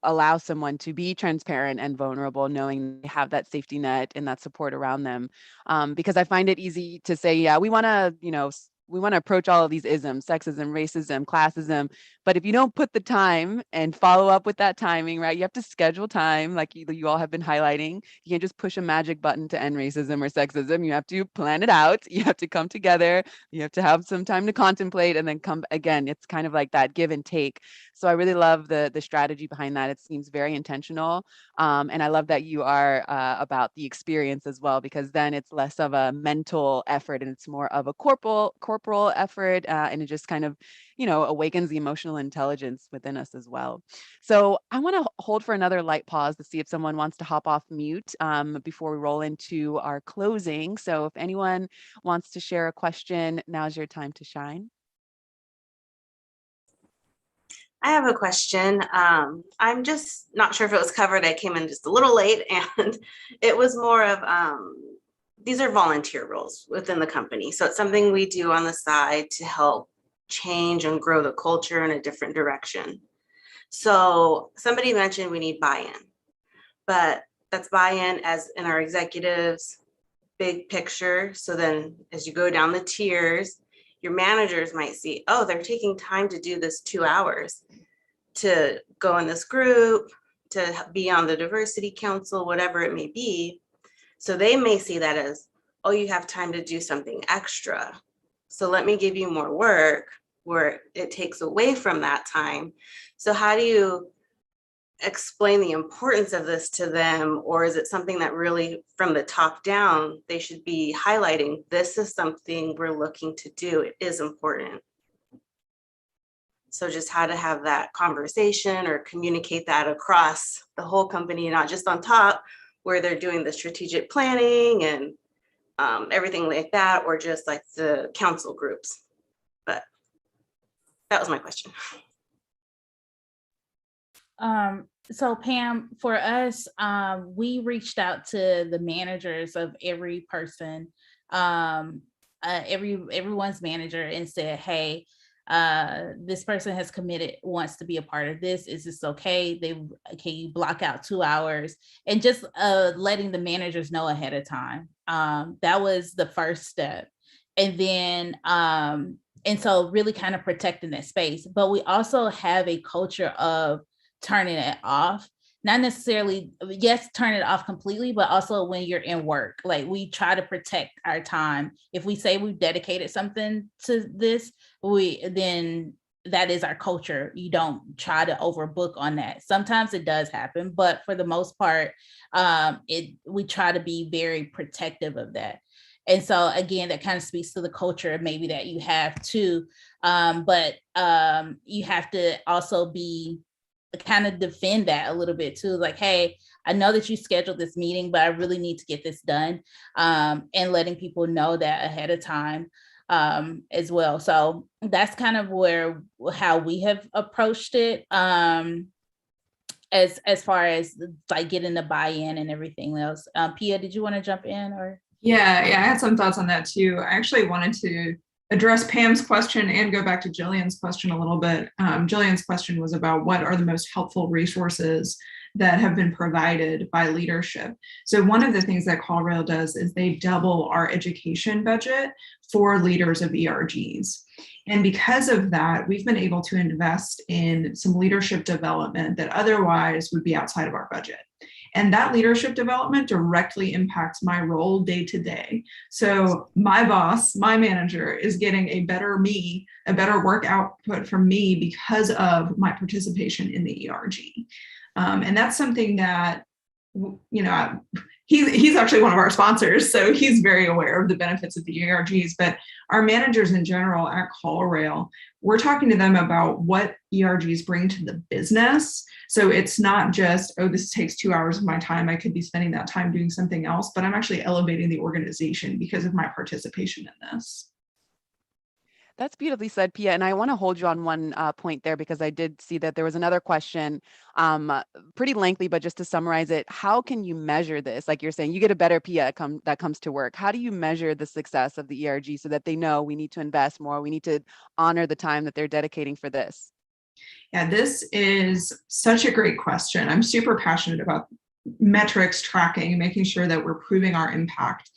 allows someone to be transparent and vulnerable, knowing they have that safety net and that support around them. Because I find it easy to say, yeah, we want to, we want to approach all of these isms, sexism, racism, classism. But if you don't put the time and follow up with that timing, right, you have to schedule time, like you all have been highlighting. You can't just push a magic button to end racism or sexism. You have to plan it out. You have to come together. You have to have some time to contemplate and then come again. It's kind of like that give and take. So I really love the strategy behind that. It seems very intentional. And I love that you are about the experience as well, because then it's less of a mental effort and it's more of a corporal effort. And it just kind of, awakens the emotional intelligence within us as well. So I want to hold for another light pause to see if someone wants to hop off mute before we roll into our closing. So if anyone wants to share a question, now's your time to shine. I have a question. I'm just not sure if it was covered. I came in just a little late, and it was more of these are volunteer roles within the company. So it's something we do on the side to help change and grow the culture in a different direction. So somebody mentioned we need buy-in, but that's buy-in as in our executives, big picture. So then as you go down the tiers, your managers might see, oh, they're taking time to do this 2 hours to go in this group, to be on the diversity council, whatever it may be. So they may see that as, oh, you have time to do something extra. So let me give you more work where it takes away from that time. So how do you explain the importance of this to them? Or is it something that really from the top down, they should be highlighting, this is something we're looking to do. It is important. So just how to have that conversation or communicate that across the whole company, not just on top where they're doing the strategic planning and everything like that, or just like the council groups. But that was my question. So Pam, for us, we reached out to the managers of every person, everyone's manager, and said, hey, this person has committed, wants to be a part of this. Is this okay? Can you block out 2 hours? And just letting the managers know ahead of time. That was the first step. And then, and so really kind of protecting that space. But we also have a culture of turning it off. Not necessarily, yes, turn it off completely, but also when you're in work, like we try to protect our time. If we say we've dedicated something to this, then that is our culture. You don't try to overbook on that. Sometimes it does happen, but for the most part, we try to be very protective of that. And so again, that kind of speaks to the culture maybe that you have too. But you have to also be kind of defend that a little bit too. Like, hey, I know that you scheduled this meeting, but I really need to get this done. And letting people know that ahead of time as well. So that's kind of how we have approached it. As far as like getting the buy-in and everything else. Pia, did you want to jump in or? Yeah, I had some thoughts on that too. I actually wanted to address Pam's question and go back to Jillian's question a little bit. Jillian's question was about what are the most helpful resources that have been provided by leadership. So one of the things that CallRail does is they double our education budget for leaders of ERGs. And because of that, we've been able to invest in some leadership development that otherwise would be outside of our budget. And that leadership development directly impacts my role day to day. So my boss, my manager, is getting a better work output from me because of my participation in the ERG. And that's something that, he's actually one of our sponsors, so he's very aware of the benefits of the ERGs, but our managers in general at CallRail, we're talking to them about what ERGs bring to the business. So it's not just, oh, this takes 2 hours of my time. I could be spending that time doing something else, but I'm actually elevating the organization because of my participation in this. That's beautifully said, Pia. And I want to hold you on one point there, because I did see that there was another question, pretty lengthy, but just to summarize it, how can you measure this? Like you're saying, you get a better Pia that comes to work. How do you measure the success of the ERG so that they know we need to invest more, we need to honor the time that they're dedicating for this? Yeah, this is such a great question. I'm super passionate about metrics, tracking, making sure that we're proving our impact.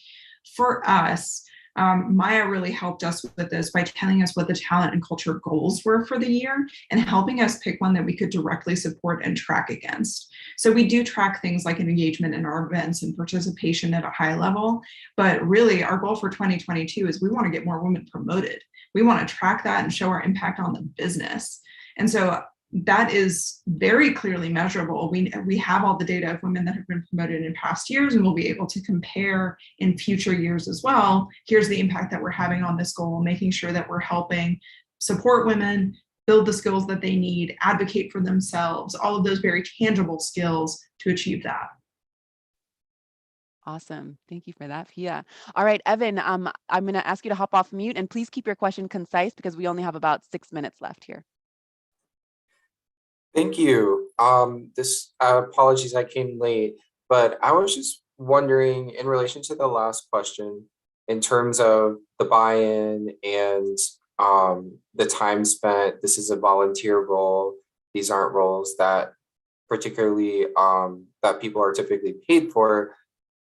For us, Maya really helped us with this by telling us what the talent and culture goals were for the year and helping us pick one that we could directly support and track against. So we do track things like engagement in our events and participation at a high level, but really our goal for 2022 is we want to get more women promoted. We want to track that and show our impact on the business. And so that is very clearly measurable. We have all the data of women that have been promoted in past years, and we'll be able to compare in future years as well. Here's the impact that we're having on this goal, making sure that we're helping support women, build the skills that they need, advocate for themselves, all of those very tangible skills to achieve that. Awesome. Thank you for that, Pia. All right, Evan, I'm going to ask you to hop off mute and please keep your question concise because we only have about 6 minutes left here. Thank you. Apologies I came late, but I was just wondering in relation to the last question, in terms of the buy-in and the time spent, this is a volunteer role. These aren't roles that particularly that people are typically paid for.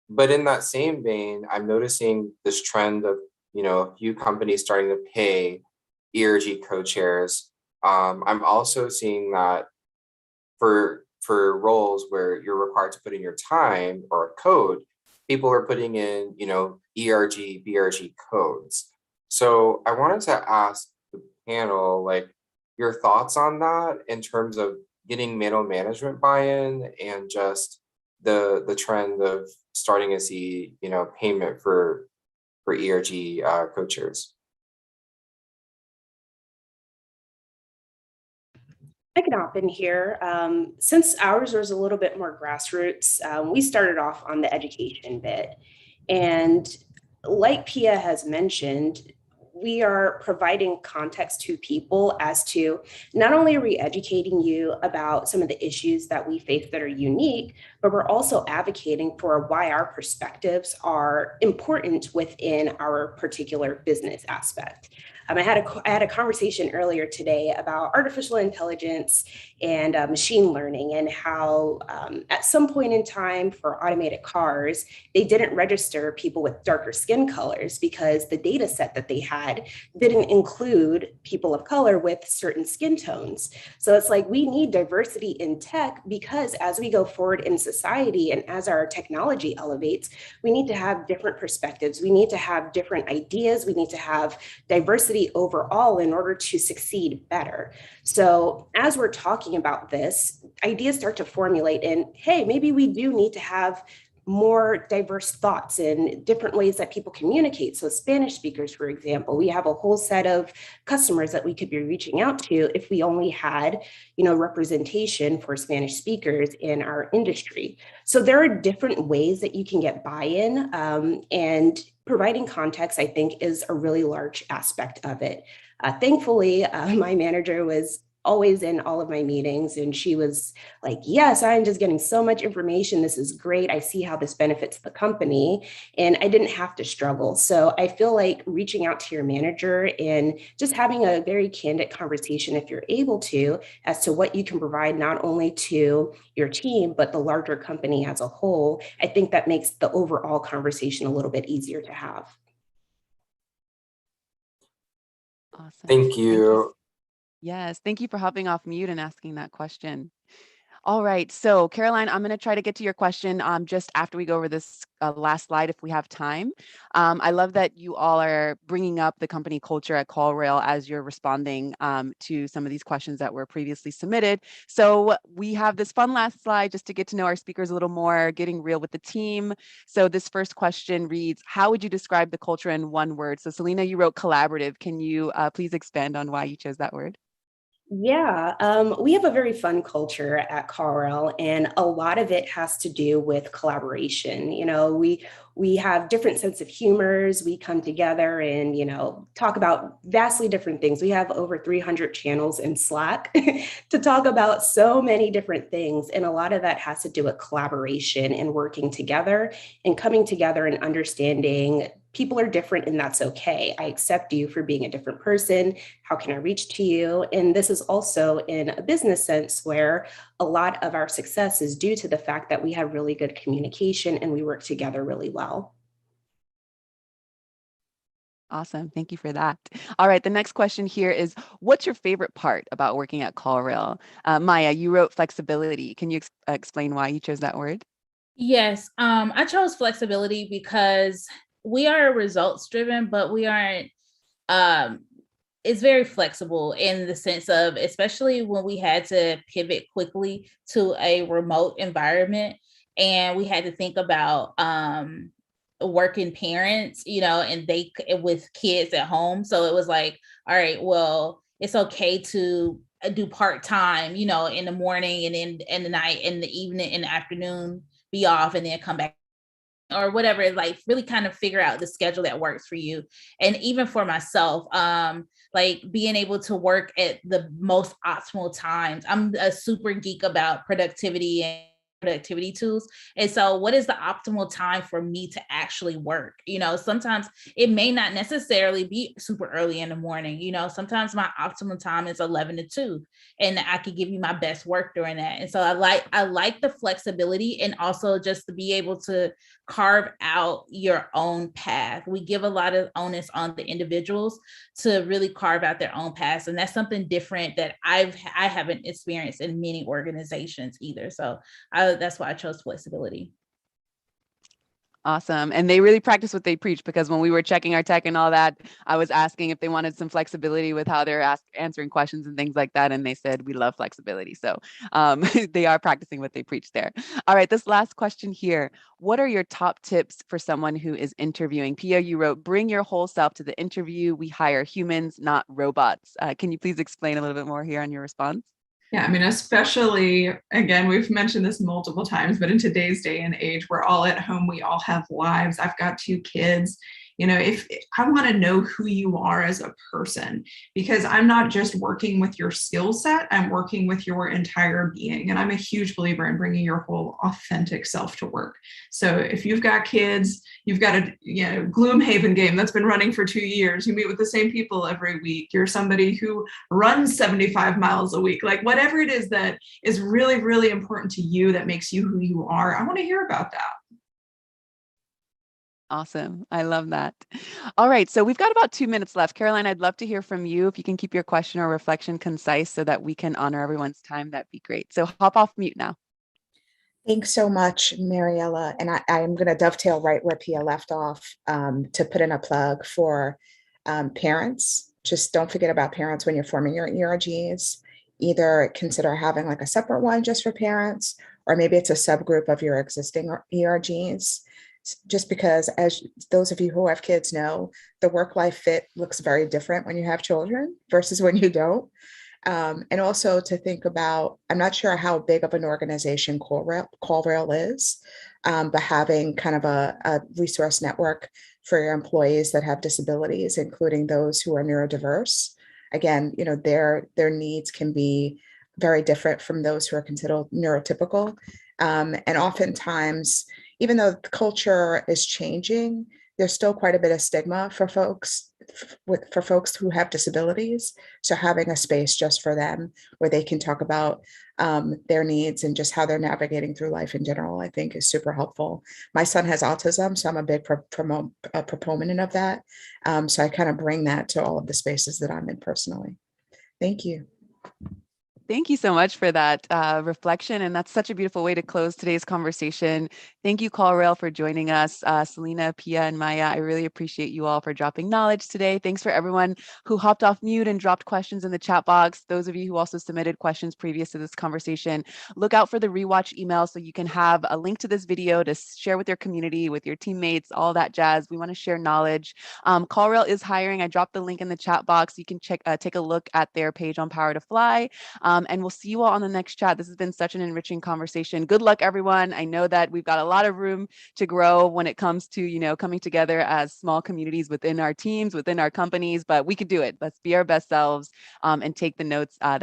But in that same vein, I'm noticing this trend of, a few companies starting to pay ERG co-chairs. I'm also seeing that for roles where you're required to put in your time or a code, people are putting in, ERG, BRG codes. So I wanted to ask the panel, like, your thoughts on that in terms of getting middle management buy-in and just the trend of starting to see, payment for ERG co-chairs. I can hop in here. Since ours was a little bit more grassroots, we started off on the education bit. And like Pia has mentioned, we are providing context to people as to not only are we educating you about some of the issues that we face that are unique, but we're also advocating for why our perspectives are important within our particular business aspect. I had a conversation earlier today about artificial intelligence and machine learning and how at some point in time for automated cars, they didn't register people with darker skin colors because the data set that they had didn't include people of color with certain skin tones. So it's like we need diversity in tech because as we go forward in society and as our technology elevates, we need to have different perspectives. We need to have different ideas. We need to have diversity overall in order to succeed better. So as we're talking about this, ideas start to formulate and hey, maybe we do need to have more diverse thoughts and different ways that people communicate. So Spanish speakers, for example, we have a whole set of customers that we could be reaching out to if we only had, representation for Spanish speakers in our industry. So there are different ways that you can get buy-in, and providing context, I think, is a really large aspect of it. Thankfully, my manager was always in all of my meetings. And she was like, yes, I'm just getting so much information. This is great. I see how this benefits the company. And I didn't have to struggle. So I feel like reaching out to your manager and just having a very candid conversation, if you're able to, as to what you can provide, not only to your team, but the larger company as a whole, I think that makes the overall conversation a little bit easier to have. Awesome. Thank you. Yes, thank you for hopping off mute and asking that question. All right, so Caroline, I'm going to try to get to your question just after we go over this last slide if we have time. I love that you all are bringing up the company culture at CallRail as you're responding to some of these questions that were previously submitted. So we have this fun last slide just to get to know our speakers a little more, getting real with the team. So this first question reads, how would you describe the culture in one word? So Selina, you wrote collaborative. Can you please expand on why you chose that word? Yeah, we have a very fun culture at CallRail, and a lot of it has to do with collaboration. We have different sense of humors. We come together and, talk about vastly different things. We have over 300 channels in Slack to talk about so many different things. And a lot of that has to do with collaboration and working together and coming together and understanding people are different and that's okay. I accept you for being a different person. How can I reach to you? And this is also in a business sense where a lot of our success is due to the fact that we have really good communication and we work together really well. Awesome. Thank you for that. All right. The next question here is, what's your favorite part about working at CallRail? Maya, you wrote flexibility. Can you explain why you chose that word? Yes, I chose flexibility because we are results driven, but we aren't, it's very flexible in the sense of, especially when we had to pivot quickly to a remote environment and we had to think about working parents, and they with kids at home. So it was like, all right, well, it's okay to do part-time, in the morning and in the night, in the evening, in the afternoon, be off and then come back or whatever, like really kind of figure out the schedule that works for you. And even for myself, like being able to work at the most optimal times. I'm a super geek about productivity and productivity tools. And so what is the optimal time for me to actually work? Sometimes it may not necessarily be super early in the morning. Sometimes my optimal time is 11 to 2 and I could give you my best work during that. And so I like the flexibility and also just to be able to carve out your own path. We give a lot of onus on the individuals to really carve out their own paths. And that's something different that I haven't experienced in many organizations either. So that's why I chose flexibility. Awesome. And they really practice what they preach, because when we were checking our tech and all that, I was asking if they wanted some flexibility with how they're answering questions and things like that. And they said, we love flexibility. So they are practicing what they preach there. All right. This last question here. What are your top tips for someone who is interviewing? Pia, you wrote, bring your whole self to the interview. We hire humans, not robots. Can you please explain a little bit more here on your response? Yeah, I mean, especially, again, we've mentioned this multiple times, but in today's day and age, we're all at home, we all have lives. I've got 2 kids. If I want to know who you are as a person, because I'm not just working with your skill set, I'm working with your entire being. And I'm a huge believer in bringing your whole authentic self to work. So if you've got kids, you've got a Gloomhaven game that's been running for 2 years, you meet with the same people every week, you're somebody who runs 75 miles a week, like whatever it is that is really, really important to you that makes you who you are, I want to hear about that. Awesome. I love that. All right. So we've got about 2 minutes left. Caroline, I'd love to hear from you. If you can keep your question or reflection concise so that we can honor everyone's time, that'd be great. So hop off mute now. Thanks so much, Mariella. And I'm going to dovetail right where Pia left off to put in a plug for parents. Just don't forget about parents when you're forming your ERGs. Either consider having like a separate one just for parents, or maybe it's a subgroup of your existing ERGs. Just because, as those of you who have kids know, the work-life fit looks very different when you have children versus when you don't. And also to think about, I'm not sure how big of an organization CallRail is, but having kind of a resource network for your employees that have disabilities, including those who are neurodiverse. Again, their needs can be very different from those who are considered neurotypical. And oftentimes, even though the culture is changing, there's still quite a bit of stigma for folks who have disabilities. So having a space just for them where they can talk about their needs and just how they're navigating through life in general, I think is super helpful. My son has autism, so I'm a big proponent of that. So I kind of bring that to all of the spaces that I'm in personally. Thank you. Thank you so much for that reflection. And that's such a beautiful way to close today's conversation. Thank you, CallRail, for joining us. Selina, Pia, and Maya, I really appreciate you all for dropping knowledge today. Thanks for everyone who hopped off mute and dropped questions in the chat box. Those of you who also submitted questions previous to this conversation, look out for the rewatch email so you can have a link to this video to share with your community, with your teammates, all that jazz. We want to share knowledge. CallRail is hiring. I dropped the link in the chat box. You can take a look at their page on Power to Fly. And we'll see you all on the next chat. This has been such an enriching conversation. Good luck, everyone. I know that we've got a lot of room to grow when it comes to, coming together as small communities within our teams, within our companies, but we could do it. Let's be our best selves and take the notes